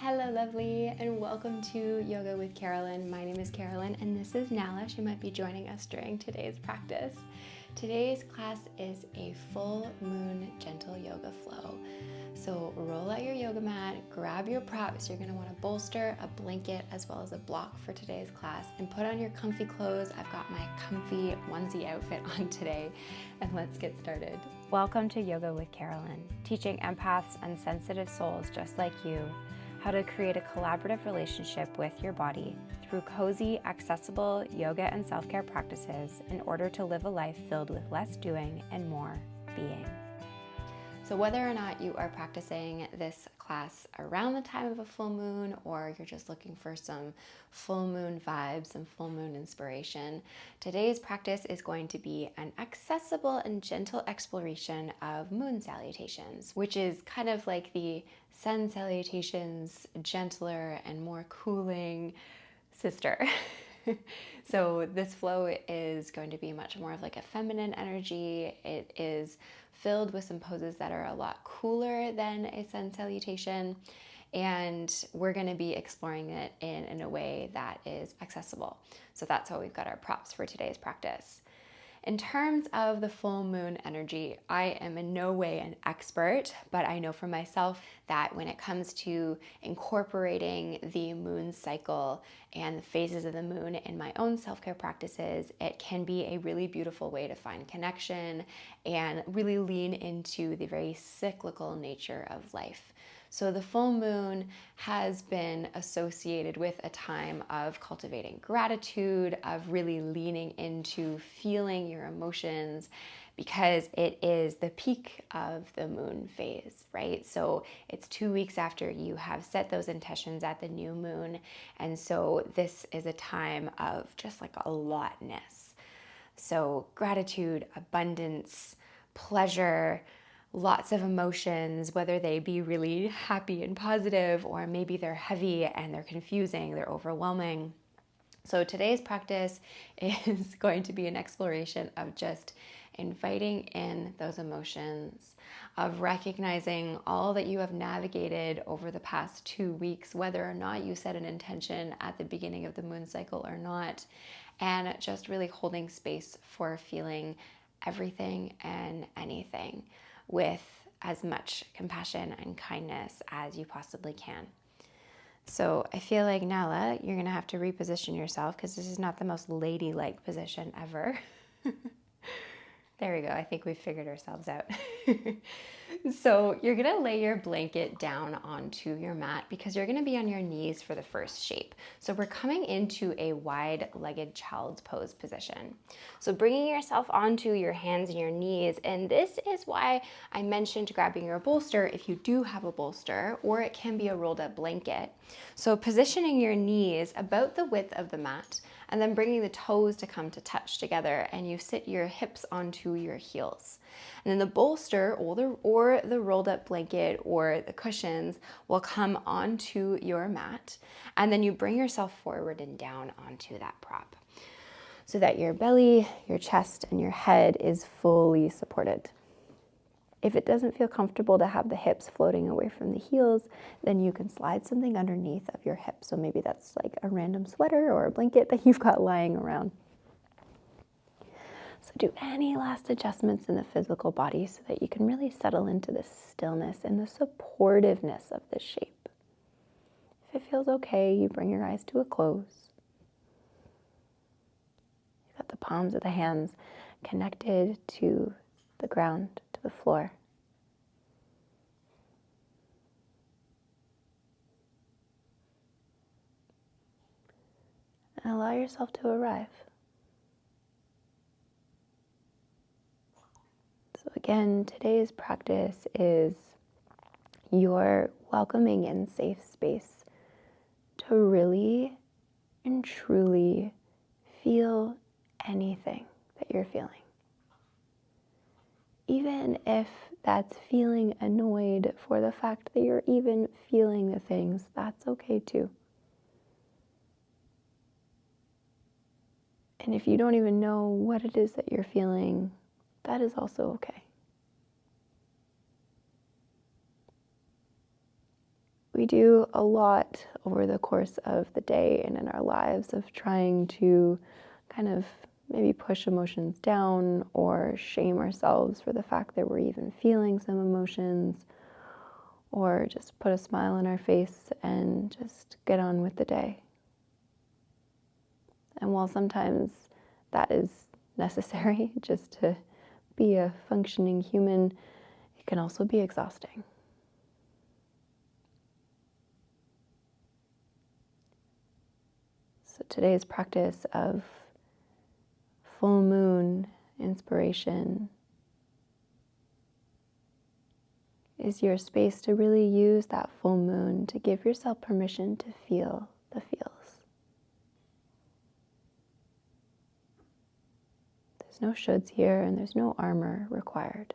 Hello lovely, and welcome to Yoga with Carolyn. My name is Carolyn and this is Nala. She might be joining us during today's practice. Today's class is a full moon gentle yoga flow. So roll out your yoga mat, grab your props. You're going to want a bolster, a blanket, as well as a block for today's class, and put on your comfy clothes. I've got my comfy onesie outfit on today, and let's get started. Welcome to Yoga with Carolyn, teaching empaths and sensitive souls just like you how to create a collaborative relationship with your body through cozy, accessible yoga and self-care practices in order to live a life filled with less doing and more being. So whether or not you are practicing this class around the time of a full moon, or you're just looking for some full moon vibes, some full moon inspiration, today's practice is going to be an accessible and gentle exploration of moon salutations, which is kind of like the sun salutations, gentler and more cooling sister. So this flow is going to be much more of like a feminine energy. It is filled with some poses that are a lot cooler than a sun salutation, and we're going to be exploring it in a way that is accessible. So that's why we've got our props for today's practice. In terms of the full moon energy, I am in no way an expert, but I know for myself that when it comes to incorporating the moon cycle and the phases of the moon in my own self-care practices, it can be a really beautiful way to find connection and really lean into the very cyclical nature of life. So the full moon has been associated with a time of cultivating gratitude, of really leaning into feeling your emotions, because it is the peak of the moon phase, right? So it's 2 weeks after you have set those intentions at the new moon. And so this is a time of just like a lotness. So gratitude, abundance, pleasure, lots of emotions, whether they be really happy and positive, or maybe they're heavy and they're confusing, they're overwhelming. So today's practice is going to be an exploration of just inviting in those emotions, of recognizing all that you have navigated over the past 2 weeks, whether or not you set an intention at the beginning of the moon cycle or not, and just really holding space for feeling everything and anything with as much compassion and kindness as you possibly can. So I feel like, Nala, you're gonna have to reposition yourself because this is not the most ladylike position ever. There we go, I think we've figured ourselves out. So you're gonna lay your blanket down onto your mat because you're gonna be on your knees for the first shape. So we're coming into a wide-legged child's pose position. So bringing yourself onto your hands and your knees, and this is why I mentioned grabbing your bolster if you do have a bolster, or it can be a rolled up blanket. So positioning your knees about the width of the mat, and then bringing the toes to come to touch together, and you sit your hips onto your heels. And then the bolster or the rolled up blanket or the cushions will come onto your mat, and then you bring yourself forward and down onto that prop so that your belly, your chest, and your head is fully supported. If it doesn't feel comfortable to have the hips floating away from the heels, then you can slide something underneath of your hips. So maybe that's like a random sweater or a blanket that you've got lying around. So do any last adjustments in the physical body so that you can really settle into the stillness and the supportiveness of this shape. If it feels okay, you bring your eyes to a close. You've got the palms of the hands connected to the ground, to the floor. And allow yourself to arrive. So again, today's practice is your welcoming and safe space to really and truly feel anything that you're feeling. Even if that's feeling annoyed for the fact that you're even feeling the things, that's okay too. And if you don't even know what it is that you're feeling, that is also okay. We do a lot over the course of the day and in our lives of trying to kind of maybe push emotions down or shame ourselves for the fact that we're even feeling some emotions, or just put a smile on our face and just get on with the day. And while sometimes that is necessary just to be a functioning human, it can also be exhausting. So today's practice of full moon inspiration is your space to really use that full moon to give yourself permission to feel the feels. There's no shoulds here, and there's no armor required.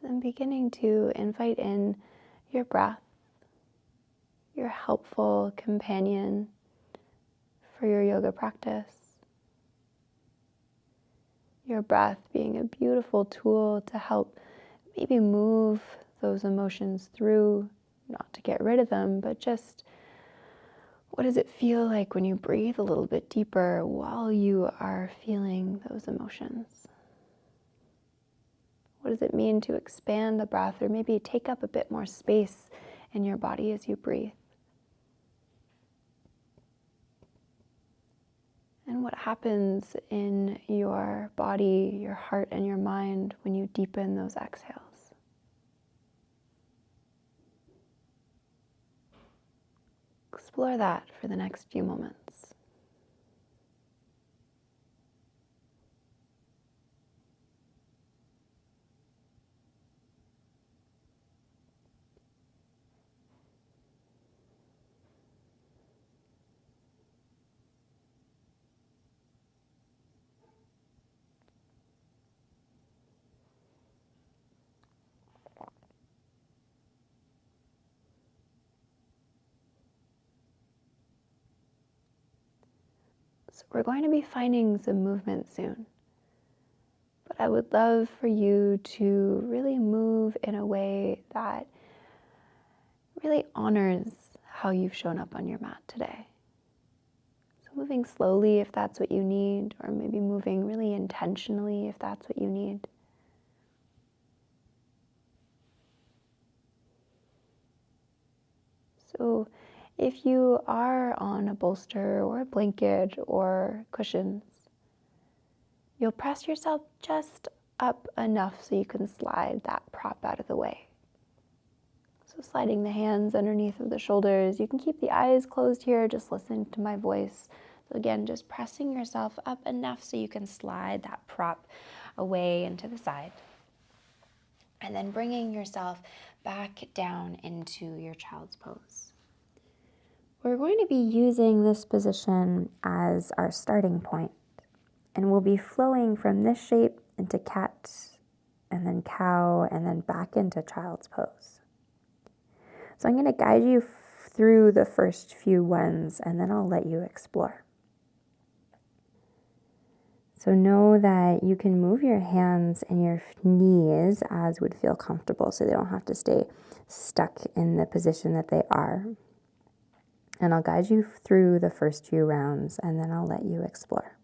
Then beginning to invite in your breath, your helpful companion for your yoga practice. Your breath being a beautiful tool to help maybe move those emotions through, not to get rid of them, but just what does it feel like when you breathe a little bit deeper while you are feeling those emotions? What does it mean to expand the breath, or maybe take up a bit more space in your body as you breathe? And what happens in your body, your heart, and your mind when you deepen those exhales? Explore that for the next few moments. So we're going to be finding some movement soon. But I would love for you to really move in a way that really honors how you've shown up on your mat today. So moving slowly if that's what you need, or maybe moving really intentionally if that's what you need. So if you are on a bolster or a blanket or cushions, you'll press yourself just up enough so you can slide that prop out of the way. So sliding the hands underneath of the shoulders. You can keep the eyes closed here, just listen to my voice. So again, just pressing yourself up enough so you can slide that prop away into the side. And then bringing yourself back down into your child's pose. We're going to be using this position as our starting point, and we'll be flowing from this shape into cat, and then cow, and then back into child's pose. So I'm going to guide you through the first few ones, and then I'll let you explore. So know that you can move your hands and your knees as would feel comfortable, so they don't have to stay stuck in the position that they are. And I'll guide you through the first few rounds, and then I'll let you explore.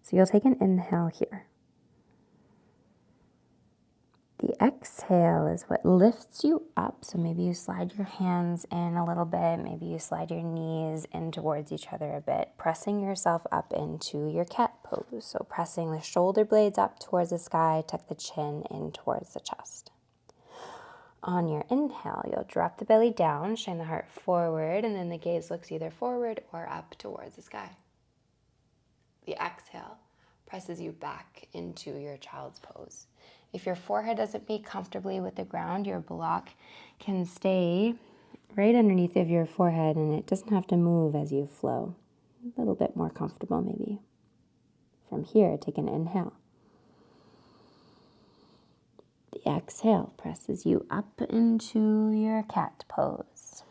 So you'll take an inhale here. The exhale is what lifts you up. So maybe you slide your hands in a little bit. Maybe you slide your knees in towards each other a bit, pressing yourself up into your cat pose. So pressing the shoulder blades up towards the sky, tuck the chin in towards the chest. On your inhale, you'll drop the belly down, shine the heart forward, and then the gaze looks either forward or up towards the sky. The exhale presses you back into your child's pose. If your forehead doesn't meet comfortably with the ground, your block can stay right underneath of your forehead, and it doesn't have to move as you flow. A little bit more comfortable maybe. From here, take an inhale. The exhale presses you up into your cat pose.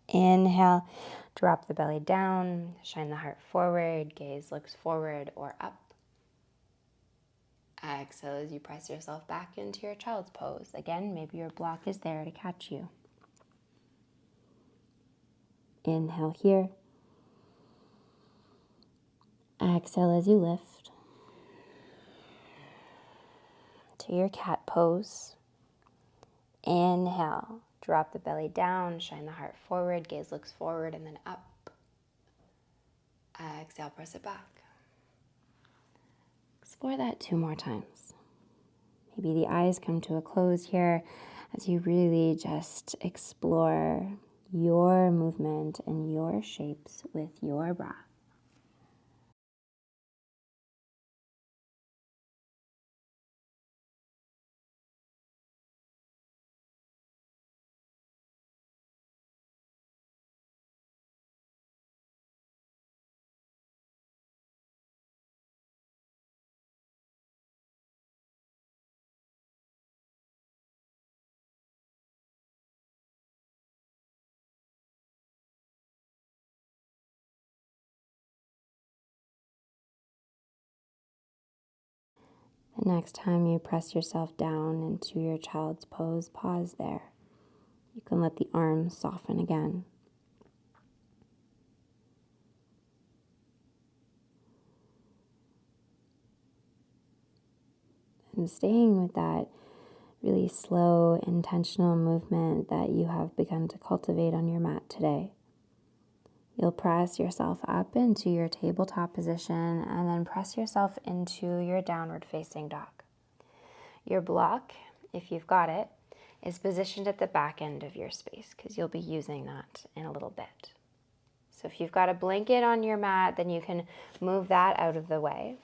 Inhale, drop the belly down, shine the heart forward, gaze looks forward or up. Exhale as you press yourself back into your child's pose. Again, maybe your block is there to catch you. Inhale here. Exhale as you lift to your cat pose. Inhale, drop the belly down, shine the heart forward, gaze looks forward and then up. Exhale, press it back. Explore that 2 more times. Maybe the eyes come to a close here as you really just explore your movement and your shapes with your breath. The next time you press yourself down into your child's pose, pause there. You can let the arms soften again. And staying with that really slow, intentional movement that you have begun to cultivate on your mat today. You'll press yourself up into your tabletop position and then press yourself into your downward facing dog. Your block, if you've got it, is positioned at the back end of your space because you'll be using that in a little bit. So if you've got a blanket on your mat, then you can move that out of the way.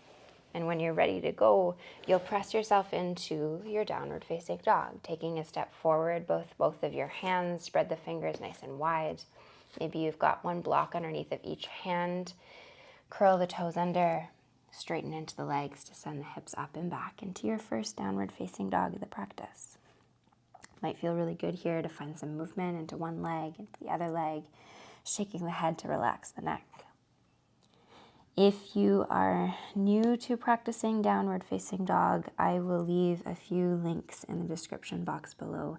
And when you're ready to go, you'll press yourself into your downward facing dog, taking a step forward, both of your hands, spread the fingers nice and wide. Maybe you've got one block underneath of each hand. Curl the toes under, straighten into the legs to send the hips up and back into your first downward facing dog of the practice. Might feel really good here to find some movement into one leg, into the other leg, shaking the head to relax the neck. If you are new to practicing downward facing dog, I will leave a few links in the description box below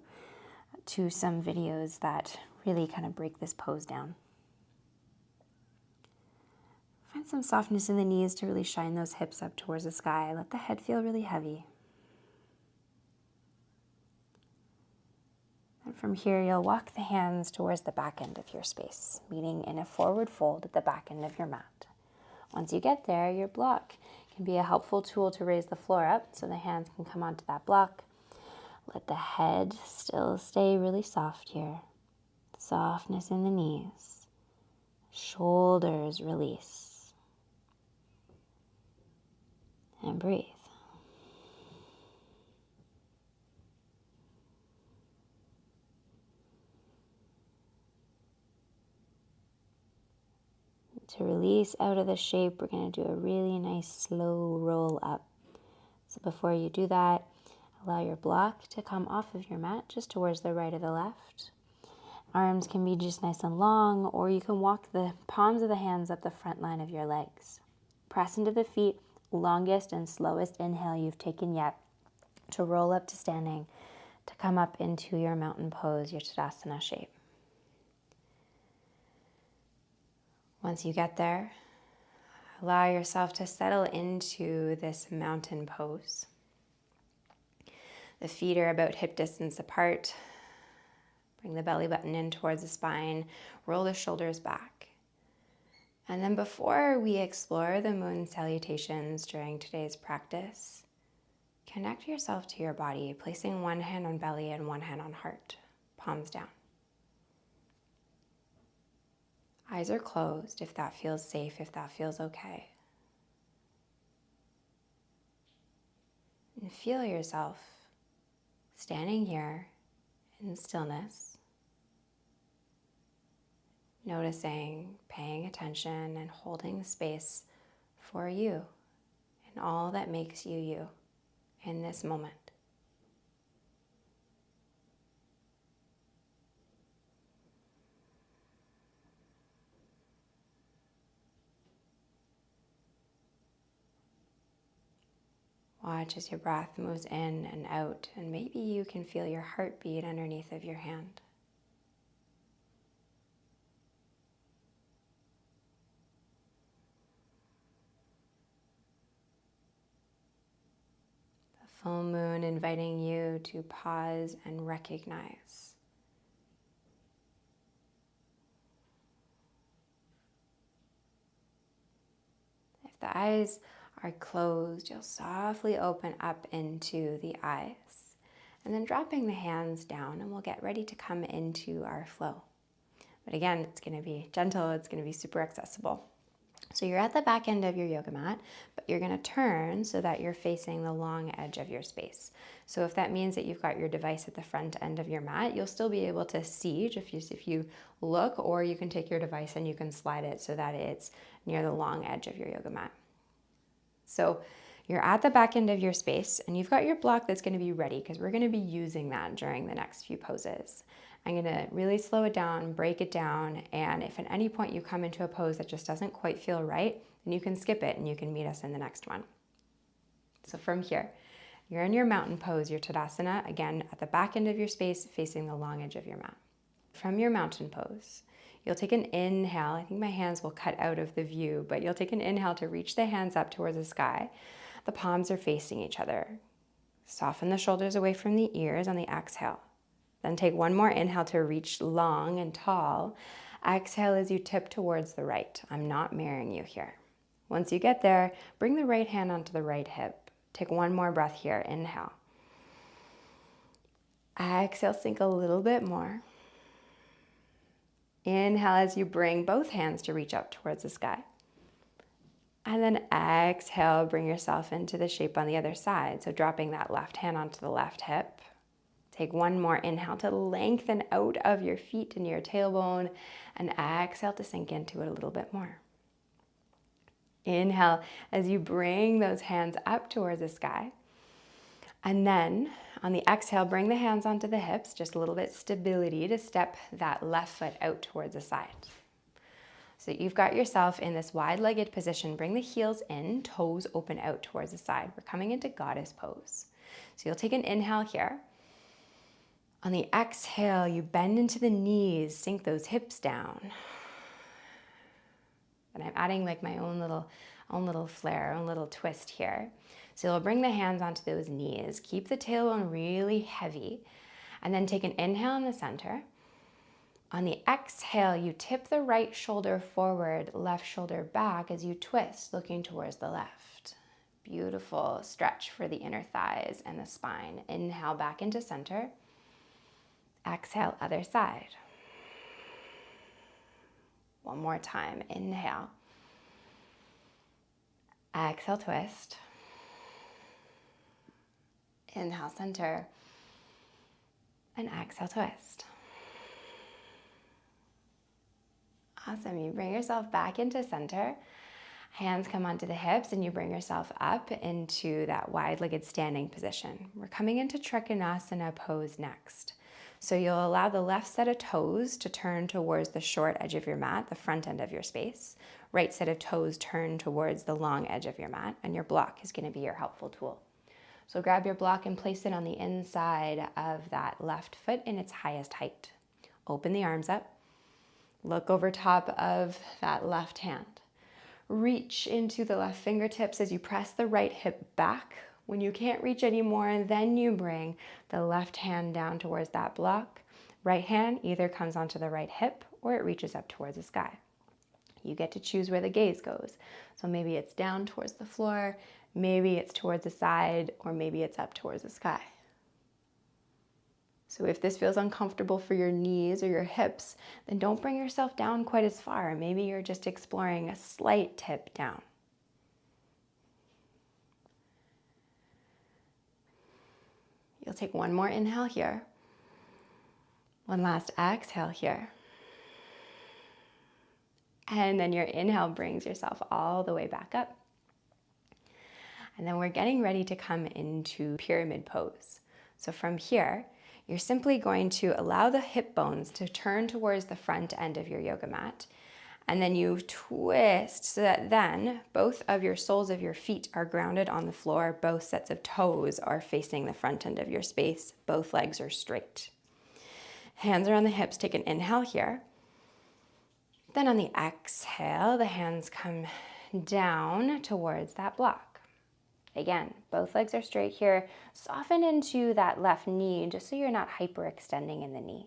to some videos that really kind of break this pose down. Find some softness in the knees to really shine those hips up towards the sky. Let the head feel really heavy. And from here, you'll walk the hands towards the back end of your space, meeting in a forward fold at the back end of your mat. Once you get there, your block can be a helpful tool to raise the floor up so the hands can come onto that block. Let the head still stay really soft here. Softness in the knees. Shoulders release. And breathe. To release out of the shape, we're going to do a really nice slow roll up. So before you do that, allow your block to come off of your mat just towards the right or the left. Arms can be just nice and long, or you can walk the palms of the hands up the front line of your legs. Press into the feet, longest and slowest inhale you've taken yet, to roll up to standing, to come up into your mountain pose, your Tadasana shape. Once you get there, allow yourself to settle into this mountain pose. The feet are about hip distance apart. Bring the belly button in towards the spine. Roll the shoulders back. And then before we explore the moon salutations during today's practice, connect yourself to your body, placing one hand on belly and one hand on heart, palms down. Eyes are closed if that feels safe, if that feels okay. And feel yourself standing here in stillness, noticing, paying attention, and holding space for you and all that makes you you in this moment. Watch as your breath moves in and out, and maybe you can feel your heartbeat underneath of your hand. The full moon inviting you to pause and recognize. If the eyes are closed, you'll softly open up into the eyes, and then dropping the hands down, and we'll get ready to come into our flow. But again, it's going to be gentle, it's going to be super accessible. So you're at the back end of your yoga mat, but you're going to turn so that you're facing the long edge of your space. So if that means that you've got your device at the front end of your mat, you'll still be able to see if you look, or you can take your device and you can slide it so that it's near the long edge of your yoga mat. So you're at the back end of your space, and you've got your block that's going to be ready, because we're going to be using that during the next few poses. I'm going to really slow it down, break it down, and if at any point you come into a pose that just doesn't quite feel right, then you can skip it and you can meet us in the next one. So from here, you're in your mountain pose, your Tadasana, again at the back end of your space facing the long edge of your mat. From your mountain pose, you'll take an inhale. I think my hands will cut out of the view, but you'll take an inhale to reach the hands up towards the sky. The palms are facing each other. Soften the shoulders away from the ears on the exhale. Then take one more inhale to reach long and tall. Exhale as you tip towards the right. I'm not mirroring you here. Once you get there, bring the right hand onto the right hip. Take one more breath here. Inhale. Exhale, sink a little bit more. Inhale as you bring both hands to reach up towards the sky. And then exhale, bring yourself into the shape on the other side. So dropping that left hand onto the left hip. Take one more inhale to lengthen out of your feet and your tailbone, and exhale to sink into it a little bit more. Inhale as you bring those hands up towards the sky. And then on the exhale, bring the hands onto the hips, just a little bit stability to step that left foot out towards the side. So you've got yourself in this wide-legged position. Bring the heels in, toes open out towards the side. We're coming into goddess pose. So you'll take an inhale here. On the exhale, you bend into the knees, sink those hips down. And I'm adding like my own little flair, own little twist here. So you'll bring the hands onto those knees. Keep the tailbone really heavy. And then take an inhale in the center. On the exhale, you tip the right shoulder forward, left shoulder back as you twist, looking towards the left. Beautiful stretch for the inner thighs and the spine. Inhale back into center. Exhale, other side. One more time. Inhale. Exhale, twist. Inhale, center. And exhale, twist. Awesome. You bring yourself back into center. Hands come onto the hips, and you bring yourself up into that wide-legged standing position. We're coming into Trikonasana pose next. So you'll allow the left set of toes to turn towards the short edge of your mat, the front end of your space. Right set of toes turn towards the long edge of your mat, and your block is going to be your helpful tool. So grab your block and place it on the inside of that left foot in its highest height. Open the arms up. Look over top of that left hand. Reach into the left fingertips as you press the right hip back. When you can't reach anymore, then you bring the left hand down towards that block. Right hand either comes onto the right hip or it reaches up towards the sky. You get to choose where the gaze goes. So maybe it's down towards the floor, maybe it's towards the side, or maybe it's up towards the sky. So if this feels uncomfortable for your knees or your hips, then don't bring yourself down quite as far. Maybe you're just exploring a slight tip down. You'll take one more inhale here. One last exhale here. And then your inhale brings yourself all the way back up. And then we're getting ready to come into pyramid pose. So from here, you're simply going to allow the hip bones to turn towards the front end of your yoga mat. And then you twist so that then both of your soles of your feet are grounded on the floor. Both sets of toes are facing the front end of your space. Both legs are straight. Hands are on the hips. Take an inhale here. Then on the exhale, the hands come down towards that block. Again, both legs are straight here. Soften into that left knee just so you're not hyperextending in the knee.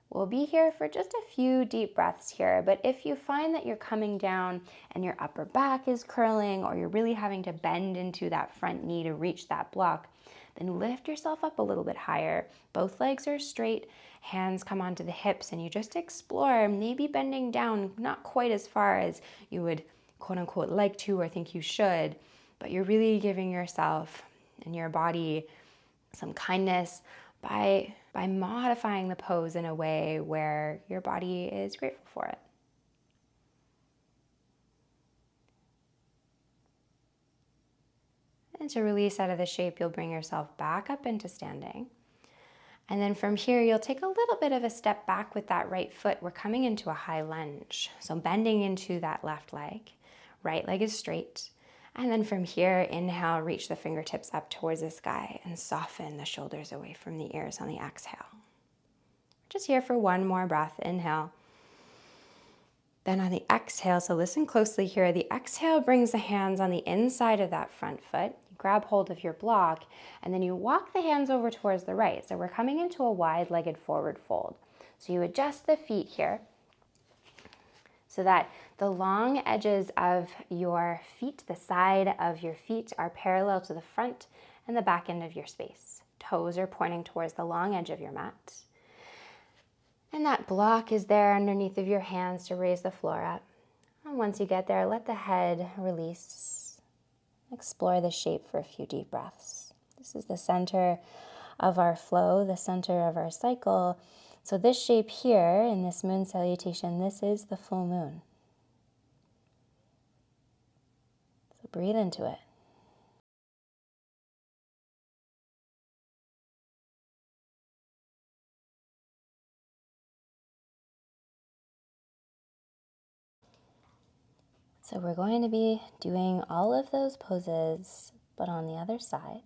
We'll be here for just a few deep breaths here, but if you find that you're coming down and your upper back is curling or you're really having to bend into that front knee to reach that block, then lift yourself up a little bit higher. Both legs are straight, hands come onto the hips, and you just explore, maybe bending down, not quite as far as you would quote unquote like to or think you should, but you're really giving yourself and your body some kindness by modifying the pose in a way where your body is grateful for it. And to release out of the shape, you'll bring yourself back up into standing. And then from here, you'll take a little bit of a step back with that right foot. We're coming into a high lunge. So bending into that left leg. Right leg is straight. And then from here, inhale, reach the fingertips up towards the sky and soften the shoulders away from the ears on the exhale. Just here for one more breath. Inhale. Then on the exhale, so listen closely here. The exhale brings the hands on the inside of that front foot. You grab hold of your block, and then you walk the hands over towards the right. So we're coming into a wide-legged forward fold. So you adjust the feet here so that the long edges of your feet, the side of your feet, are parallel to the front and the back end of your space. Toes are pointing towards the long edge of your mat. And that block is there underneath of your hands to raise the floor up. And once you get there, let the head release. Explore the shape for a few deep breaths. This is the center of our flow, the center of our cycle. So this shape here in this moon salutation, this is the full moon. So breathe into it. So we're going to be doing all of those poses, but on the other side.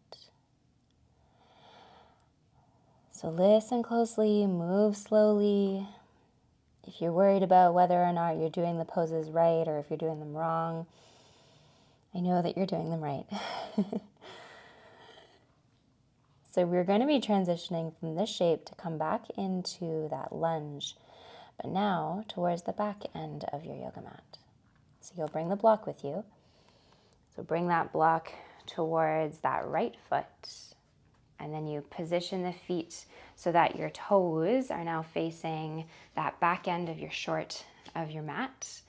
So listen closely, move slowly. If you're worried about whether or not you're doing the poses right or if you're doing them wrong, I know that you're doing them right. So we're going to be transitioning from this shape to come back into that lunge, but now towards the back end of your yoga mat. So you'll bring the block with you. So bring that block towards that right foot. And then you position the feet so that your toes are now facing that back end of your mat.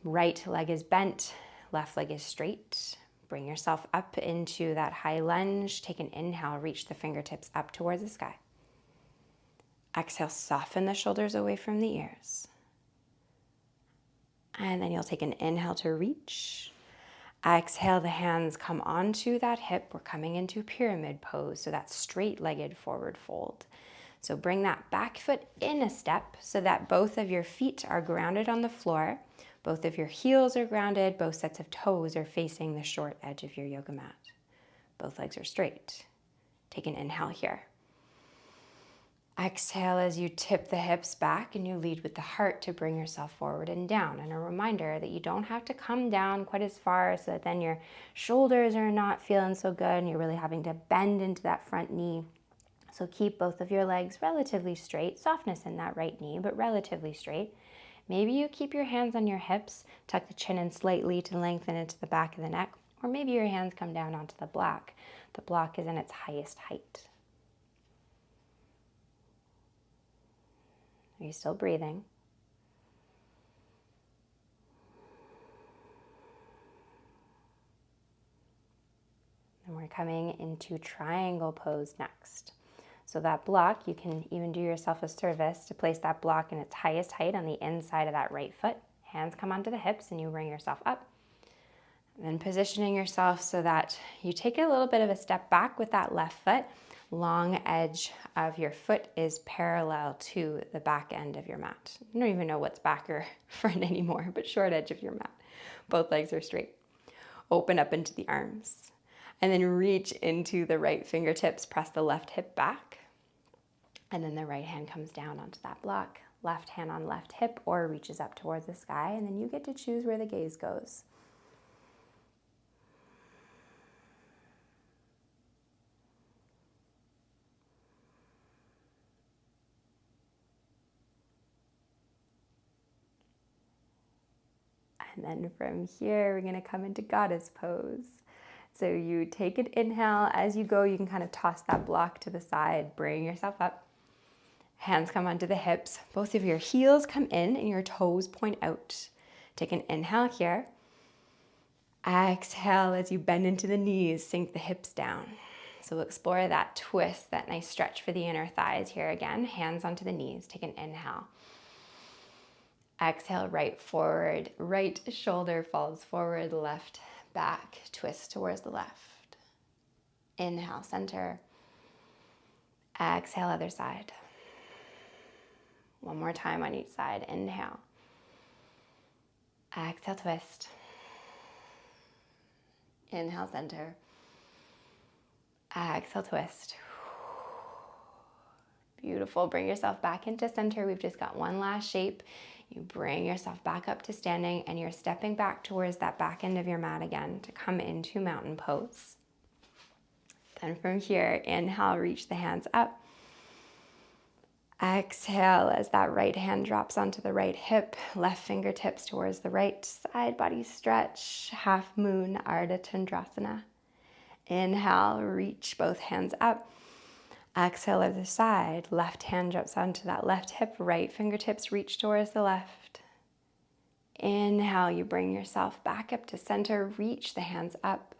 Right leg is bent, left leg is straight. Bring yourself up into that high lunge. Take an inhale, reach the fingertips up towards the sky. Exhale, soften the shoulders away from the ears. And then you'll take an inhale to reach. Exhale, the hands come onto that hip. We're coming into pyramid pose, so that straight-legged forward fold. So bring that back foot in a step so that both of your feet are grounded on the floor. Both of your heels are grounded. Both sets of toes are facing the short edge of your yoga mat. Both legs are straight. Take an inhale here. Exhale as you tip the hips back and you lead with the heart to bring yourself forward and down. And a reminder that you don't have to come down quite as far so that then your shoulders are not feeling so good and you're really having to bend into that front knee. So keep both of your legs relatively straight, softness in that right knee, but relatively straight. Maybe you keep your hands on your hips, tuck the chin in slightly to lengthen into the back of the neck, or maybe your hands come down onto the block. The block is in its highest height. Are you still breathing? And we're coming into triangle pose next. So that block, you can even do yourself a service to place that block in its highest height on the inside of that right foot. Hands come onto the hips and you bring yourself up. And then positioning yourself so that you take a little bit of a step back with that left foot. Long edge of your foot is parallel to the back end of your mat. I don't even know what's back or front anymore, but short edge of your mat. Both legs are straight. Open up into the arms. And then reach into the right fingertips. Press the left hip back. And then the right hand comes down onto that block. Left hand on left hip or reaches up towards the sky. And then you get to choose where the gaze goes. And then from here, we're gonna come into goddess pose. So you take an inhale. As you go, you can kind of toss that block to the side, bring yourself up. Hands come onto the hips. Both of your heels come in and your toes point out. Take an inhale here. Exhale as you bend into the knees, sink the hips down. So we'll explore that twist, that nice stretch for the inner thighs here again. Hands onto the knees. Take an inhale. Exhale, right forward, right shoulder falls forward, left back, twist towards the left. Inhale, center. Exhale, other side. One more time on each side. Inhale. Exhale, twist. Inhale, center. Exhale, twist. Beautiful. Bring yourself back into center. We've just got one last shape. You bring yourself back up to standing and you're stepping back towards that back end of your mat again to come into mountain pose. Then from here, inhale, reach the hands up. Exhale as that right hand drops onto the right hip, left fingertips towards the right side, body stretch, half moon, Ardha Chandrasana. Inhale, reach both hands up. Exhale, other side. Left hand drops onto that left hip. Right fingertips reach towards the left. Inhale, you bring yourself back up to center. Reach the hands up.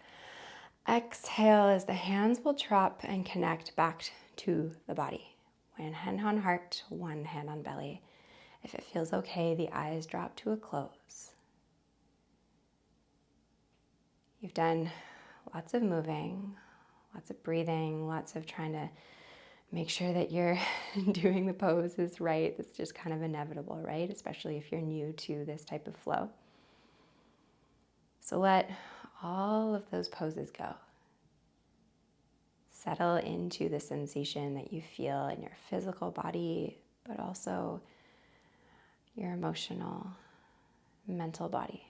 Exhale as the hands will drop and connect back to the body. One hand on heart, one hand on belly. If it feels okay, the eyes drop to a close. You've done lots of moving, lots of breathing, lots of trying to make sure that you're doing the poses right. It's just kind of inevitable, right? Especially if you're new to this type of flow. So let all of those poses go. Settle into the sensation that you feel in your physical body, but also your emotional, mental body.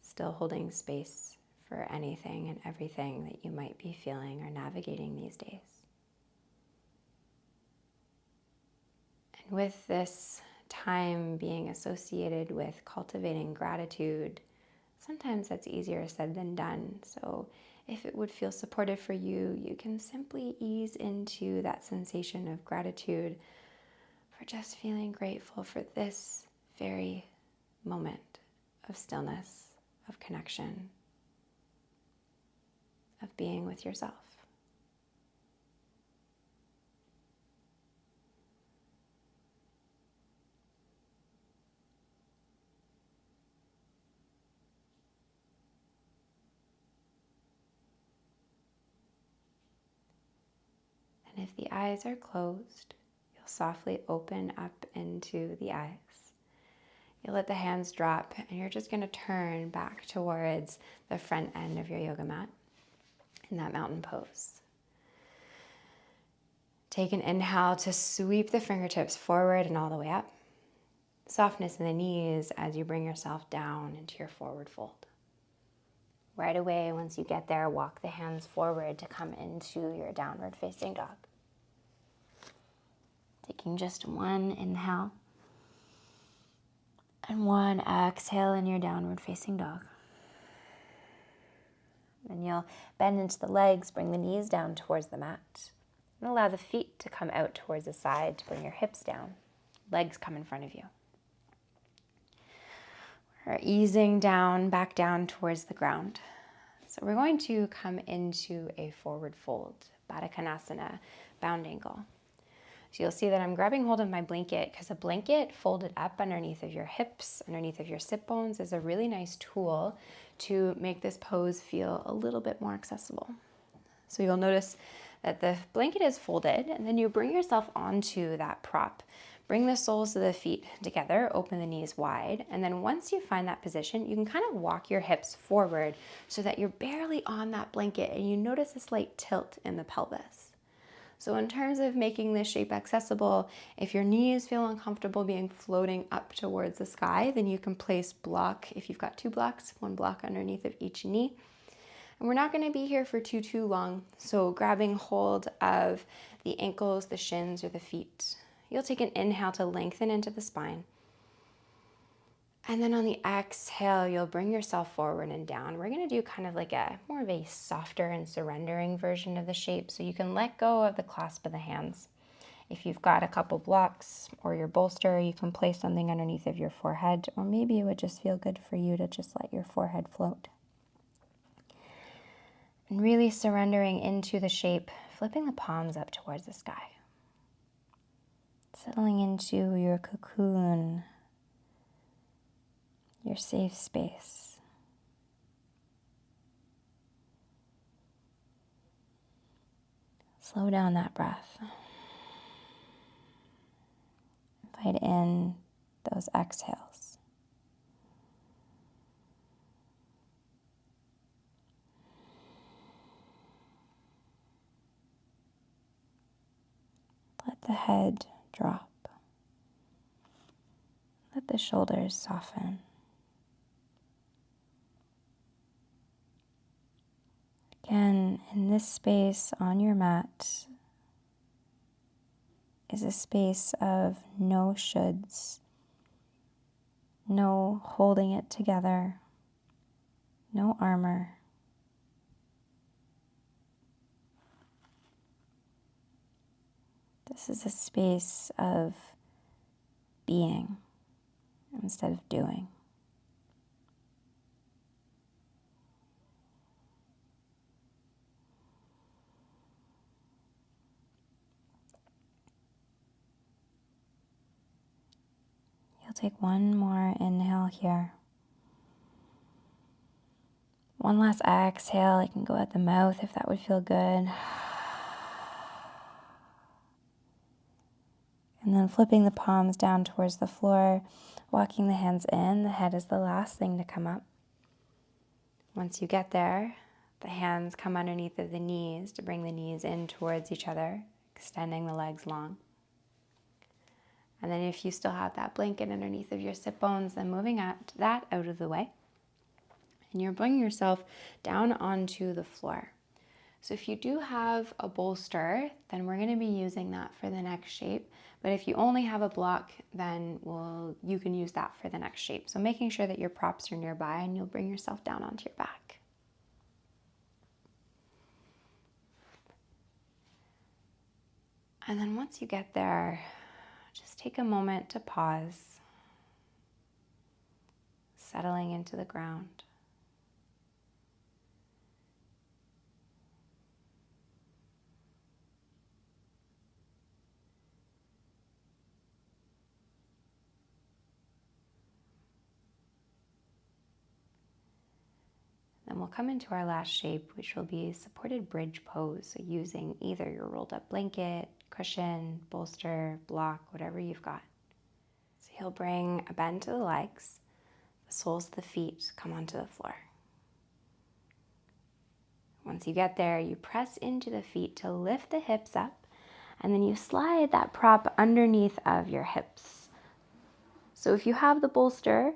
Still holding space for anything and everything that you might be feeling or navigating these days. And with this time being associated with cultivating gratitude, sometimes that's easier said than done. So if it would feel supportive for you, you can simply ease into that sensation of gratitude for just feeling grateful for this very moment of stillness, of connection, of being with yourself. And if the eyes are closed, you'll softly open up into the eyes. You'll let the hands drop and you're just going to turn back towards the front end of your yoga mat in that mountain pose. Take an inhale to sweep the fingertips forward and all the way up. Softness in the knees as you bring yourself down into your forward fold. Right away, once you get there, walk the hands forward to come into your downward facing dog. Taking just one inhale and one exhale in your downward facing dog. Then you'll bend into the legs, bring the knees down towards the mat. And allow the feet to come out towards the side to bring your hips down. Legs come in front of you. We're easing down, back down towards the ground. So we're going to come into a forward fold, Baddha Konasana, bound angle. So you'll see that I'm grabbing hold of my blanket because a blanket folded up underneath of your hips, underneath of your sit bones, is a really nice tool to make this pose feel a little bit more accessible. So you'll notice that the blanket is folded, and then you bring yourself onto that prop. Bring the soles of the feet together, open the knees wide, and then once you find that position, you can kind of walk your hips forward so that you're barely on that blanket and you notice a slight tilt in the pelvis. So in terms of making this shape accessible, if your knees feel uncomfortable being floating up towards the sky, then you can place block, if you've got 2 blocks, 1 block underneath of each knee. And we're not going to be here for too long, so grabbing hold of the ankles, the shins, or the feet. You'll take an inhale to lengthen into the spine. And then on the exhale, you'll bring yourself forward and down. We're going to do kind of like a more of a softer and surrendering version of the shape, so you can let go of the clasp of the hands. If you've got a couple blocks or your bolster, you can place something underneath of your forehead, or maybe it would just feel good for you to just let your forehead float. And really surrendering into the shape, flipping the palms up towards the sky. Settling into your cocoon, your safe space. Slow down that breath. Invite in those exhales. Let the head drop. Let the shoulders soften. Again, in this space on your mat is a space of no shoulds, no holding it together, no armor. This is a space of being instead of doing. You'll take one more inhale here. One last exhale. I can go at the mouth if that would feel good. And then flipping the palms down towards the floor, walking the hands in. The head is the last thing to come up. Once you get there, the hands come underneath of the knees to bring the knees in towards each other, extending the legs long. And then if you still have that blanket underneath of your sit bones, then moving that out of the way. And you're bringing yourself down onto the floor. So if you do have a bolster, then we're going to be using that for the next shape. But if you only have a block, then you can use that for the next shape. So making sure that your props are nearby, and you'll bring yourself down onto your back. And then once you get there, just take a moment to pause, settling into the ground. Then we'll come into our last shape, which will be supported bridge pose. So using either your rolled up blanket, cushion, bolster, block, whatever you've got. So you'll bring a bend to the legs, the soles of the feet come onto the floor. Once you get there, you press into the feet to lift the hips up, and then you slide that prop underneath of your hips. So if you have the bolster,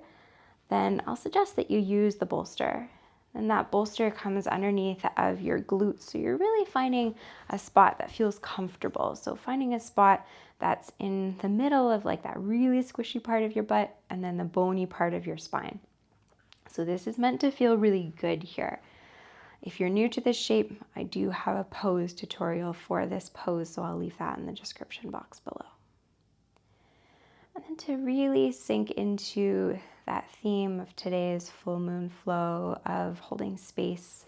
then I'll suggest that you use the bolster. And that bolster comes underneath of your glutes. So you're really finding a spot that feels comfortable. So finding a spot that's in the middle of like that really squishy part of your butt and then the bony part of your spine. So this is meant to feel really good here. If you're new to this shape, I do have a pose tutorial for this pose, so I'll leave that in the description box below. And then to really sink into that theme of today's full moon flow of holding space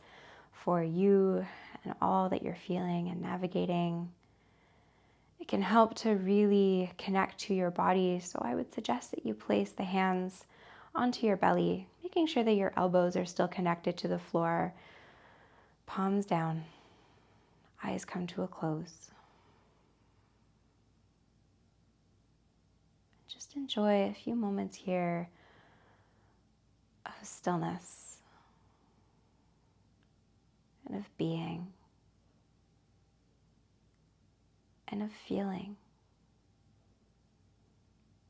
for you and all that you're feeling and navigating, It can help to really connect to your body. So I would suggest that you place the hands onto your belly, making sure that your elbows are still connected to the floor, palms down, eyes come to a close. Just enjoy a few moments here of stillness and of being and of feeling.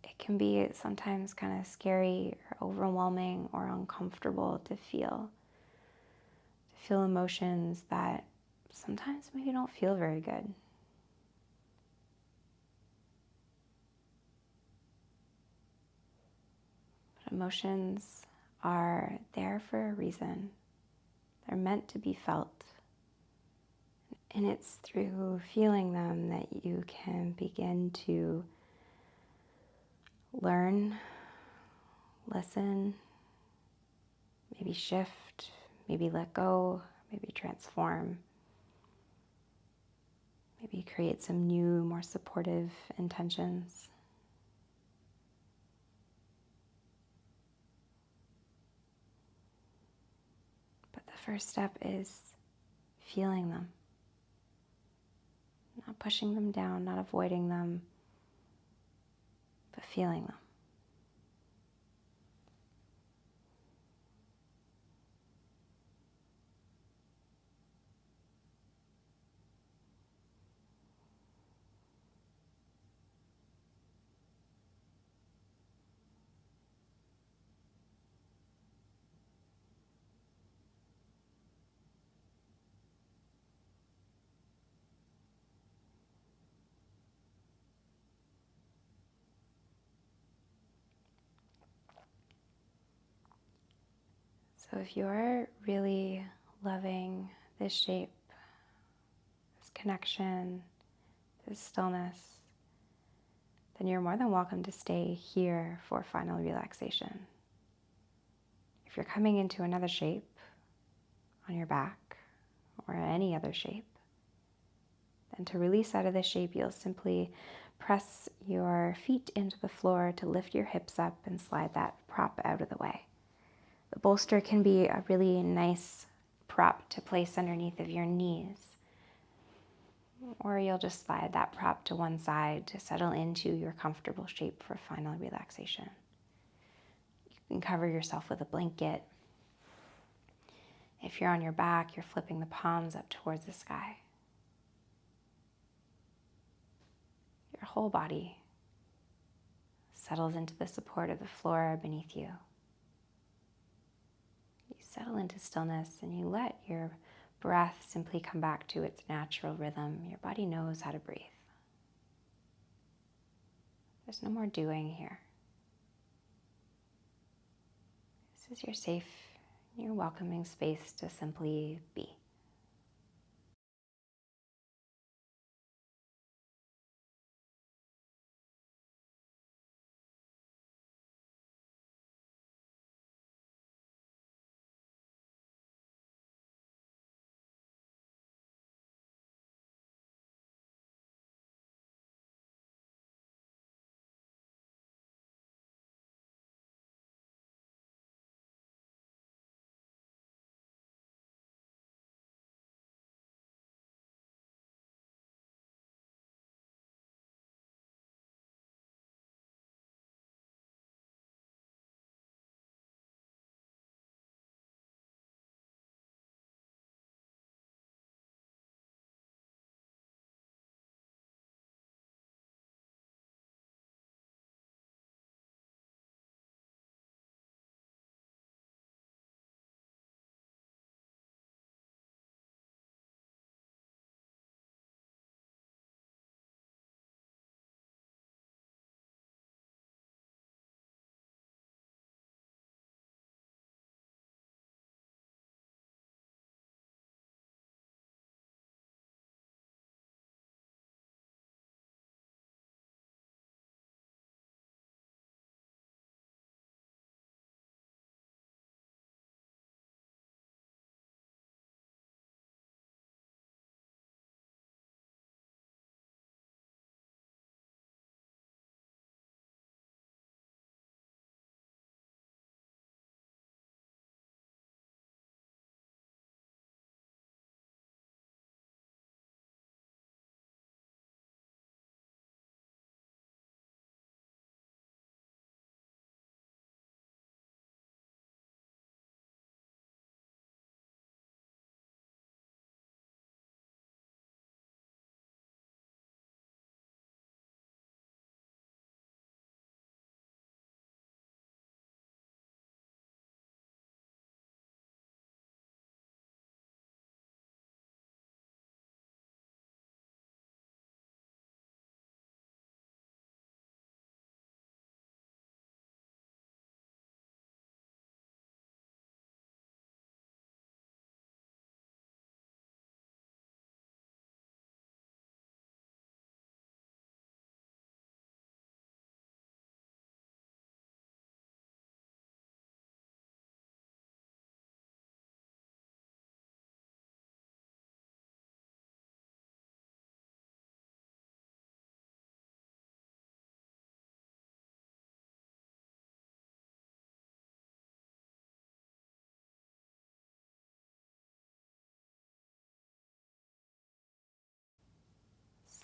It can be sometimes kind of scary or overwhelming or uncomfortable to feel emotions that sometimes maybe don't feel very good. But emotions are there for a reason. They're meant to be felt. And it's through feeling them that you can begin to learn, listen, maybe shift, maybe let go, maybe transform, maybe create some new, more supportive intentions. But the first step is feeling them, not pushing them down, not avoiding them, but feeling them. So if you're really loving this shape, this connection, this stillness, then you're more than welcome to stay here for final relaxation. If you're coming into another shape on your back or any other shape, then to release out of this shape, you'll simply press your feet into the floor to lift your hips up and slide that prop out of the way. The bolster can be a really nice prop to place underneath of your knees. Or you'll just slide that prop to one side to settle into your comfortable shape for final relaxation. You can cover yourself with a blanket. If you're on your back, you're flipping the palms up towards the sky. Your whole body settles into the support of the floor beneath you. You settle into stillness and you let your breath simply come back to its natural rhythm. Your body knows how to breathe. There's no more doing here. This is your safe, your welcoming space to simply be.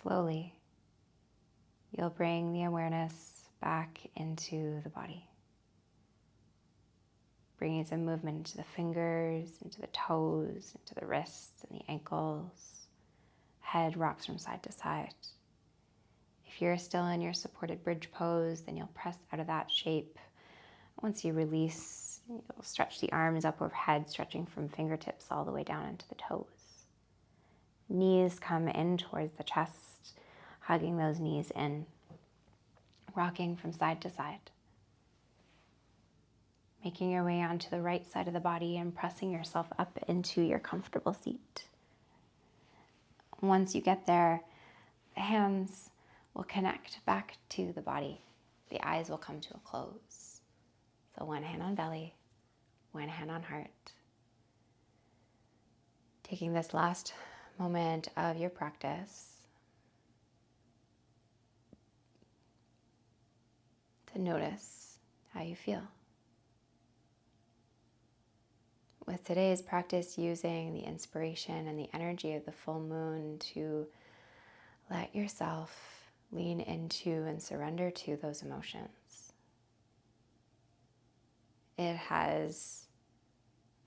Slowly, you'll bring the awareness back into the body, bringing some movement into the fingers, into the toes, into the wrists and the ankles. Head rocks from side to side. If you're still in your supported bridge pose, then you'll press out of that shape. Once you release, you'll stretch the arms up overhead, stretching from fingertips all the way down into the toes. Knees come in towards the chest, hugging those knees in, rocking from side to side. Making your way onto the right side of the body and pressing yourself up into your comfortable seat. Once you get there, the hands will connect back to the body. The eyes will come to a close. So one hand on belly, one hand on heart. Taking this last moment of your practice to notice how you feel. With today's practice, using the inspiration and the energy of the full moon to let yourself lean into and surrender to those emotions. It has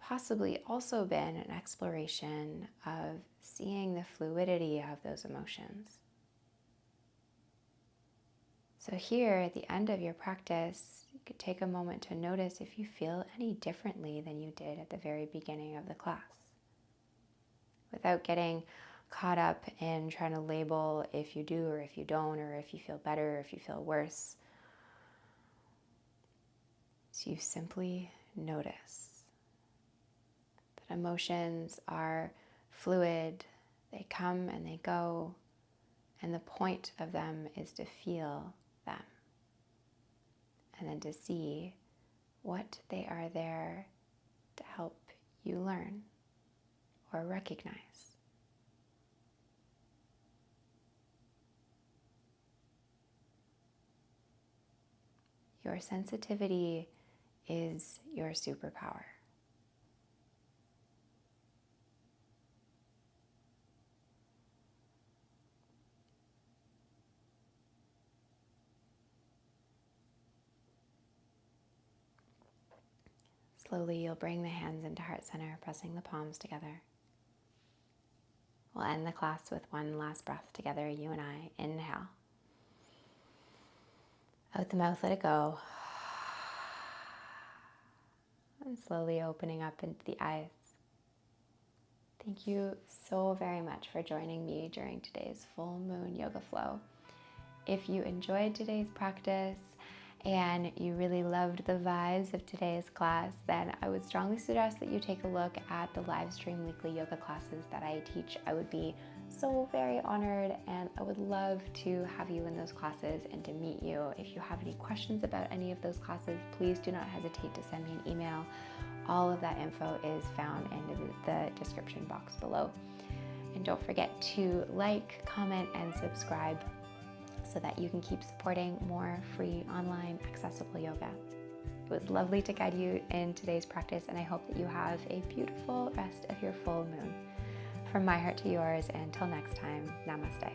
possibly also been an exploration of seeing the fluidity of those emotions. So here at the end of your practice, you could take a moment to notice if you feel any differently than you did at the very beginning of the class. Without getting caught up in trying to label if you do or if you don't, or if you feel better or if you feel worse. So you simply notice that emotions are fluid, they come and they go, and the point of them is to feel them. And then to see what they are there to help you learn or recognize. Your sensitivity is your superpower. Slowly, you'll bring the hands into heart center, pressing the palms together. We'll end the class with one last breath together, you and I. Inhale. Out the mouth, let it go. And slowly opening up into the eyes. Thank you so very much for joining me during today's full moon yoga flow. If you enjoyed today's practice and you really loved the vibes of today's class, then I would strongly suggest that you take a look at the live stream weekly yoga classes that I teach. I would be so very honored, and I would love to have you in those classes and to meet you. If you have any questions about any of those classes, please do not hesitate to send me an email. All of that info is found in the description box below. And don't forget to like, comment, and subscribe so that you can keep supporting more free, online, accessible yoga. It was lovely to guide you in today's practice, and I hope that you have a beautiful rest of your full moon. From my heart to yours, and until next time, namaste.